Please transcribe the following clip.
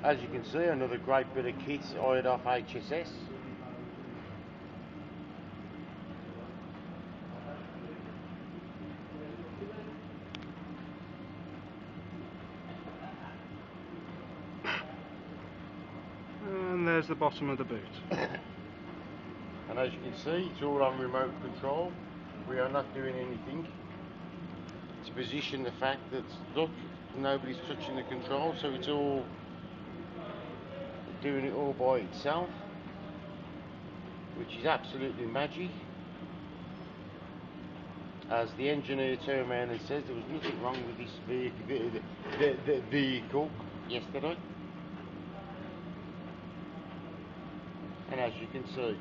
As you can see, another great bit of kit hired off HSS. And there's the bottom of the boot. And as you can see, it's all on remote control. We are not doing anything to position the fact that, look, nobody's touching the control, so it's all doing it all by itself, which is absolutely magic. As the engineer turned around and says there was nothing wrong with this vehicle yesterday. And as you can see,